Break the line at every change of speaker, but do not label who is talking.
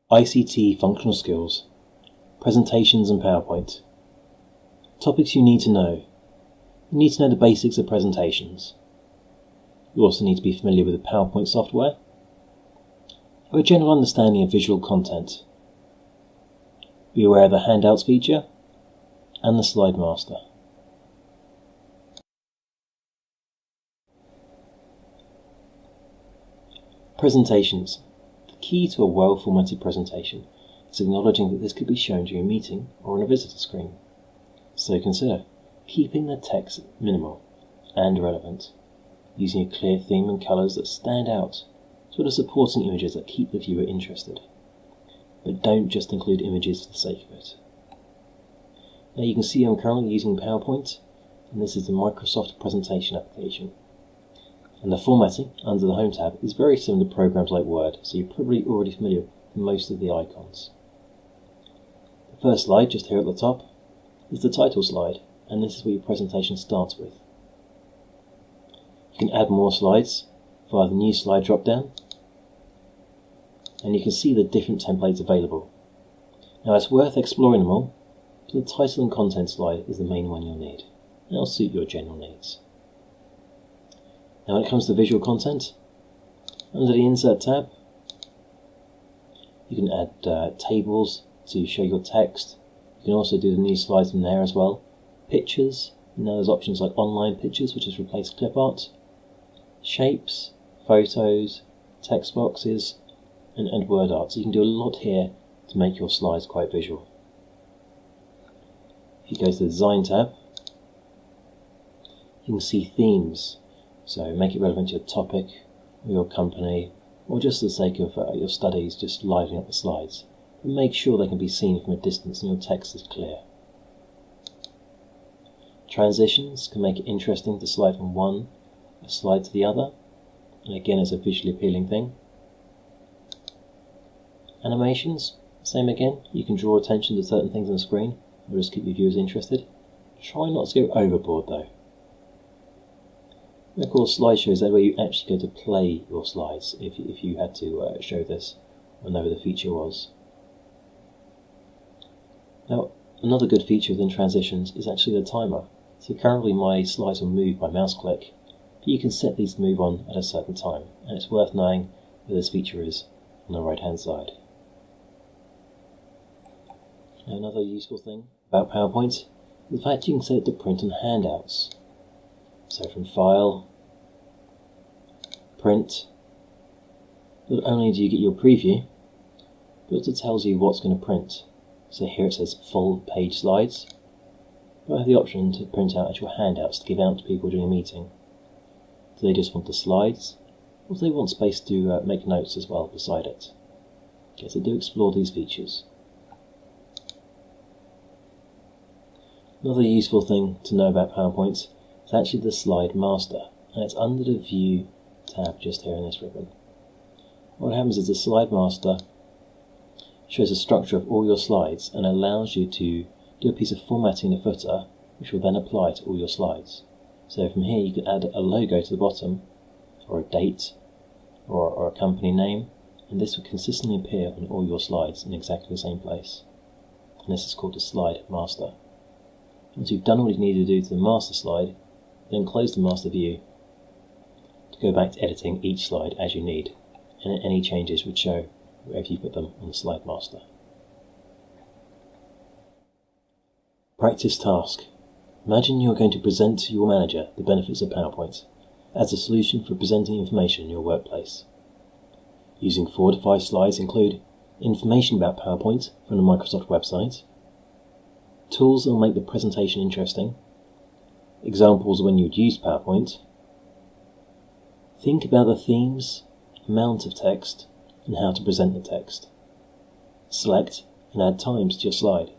ICT Functional Skills, Presentations and PowerPoint. Topics you need to know. You need to know the basics of presentations. You also need to be familiar with the PowerPoint software, have a general understanding of visual content, be aware of the Handouts feature, and the Slide Master. Presentations. The key to a well-formatted presentation is acknowledging that this could be shown during a meeting or on a visitor screen. So consider keeping the text minimal and relevant, using a clear theme and colours that stand out, as well as supporting images that keep the viewer interested. But don't just include images for the sake of it. Now you can see I'm currently using PowerPoint, and this is the Microsoft presentation application. And the formatting under the Home tab is very similar to programs like Word, so you're probably already familiar with most of the icons. The first slide, just here at the top, is the title slide, and this is where your presentation starts with. You can add more slides via the New Slide drop-down, and you can see the different templates available. Now it's worth exploring them all, but the title and content slide is the main one you'll need, and it'll suit your general needs. Now when it comes to visual content, under the Insert tab, you can add tables to show your text. You can also do the new slides from there as well. Pictures, now there's options like online pictures, which has replaced clip art. Shapes, photos, text boxes, and word art. So you can do a lot here to make your slides quite visual. If you go to the Design tab, you can see themes. So make it relevant to your topic, or your company, or just for the sake of your studies, just livening up the slides. But make sure they can be seen from a distance and your text is clear. Transitions can make it interesting to slide from one slide to the other, and again it's a visually appealing thing. Animations, same again, you can draw attention to certain things on the screen, or just keep your viewers interested. Try not to go overboard though. And of course, slideshows are where you actually go to play your slides if you had to show this, whenever the feature was. Now, another good feature within transitions is actually the timer. So currently my slides will move by mouse click, but you can set these to move on at a certain time, and it's worth knowing where this feature is on the right hand side. Now, another useful thing about PowerPoint is the fact you can set it to print on handouts. So from File, Print, not only do you get your preview, but it also tells you what's going to print. So here it says full page slides, but I have the option to print out actual handouts to give out to people during a meeting. Do they just want the slides, or do they want space to make notes as well beside it? Okay, so do explore these features. Another useful thing to know about PowerPoint is actually the Slide Master, and it's under the View tab just here in this ribbon. What happens is the Slide Master shows the structure of all your slides and allows you to do a piece of formatting in the footer which will then apply to all your slides. So from here you can add a logo to the bottom, or a date, or a company name, and this will consistently appear on all your slides in exactly the same place. And this is called the Slide Master. Once you've done what you need to do to the master slide, then close the master view to go back to editing each slide as you need, and any changes would show wherever you put them on the Slide Master. Practice task. Imagine you are going to present to your manager the benefits of PowerPoint as a solution for presenting information in your workplace. Using 4 to 5 slides include information about PowerPoint from the Microsoft website, tools that will make the presentation interesting, examples when you would use PowerPoint. Think about the themes, amount of text, and how to present the text. Select and add times to your slide.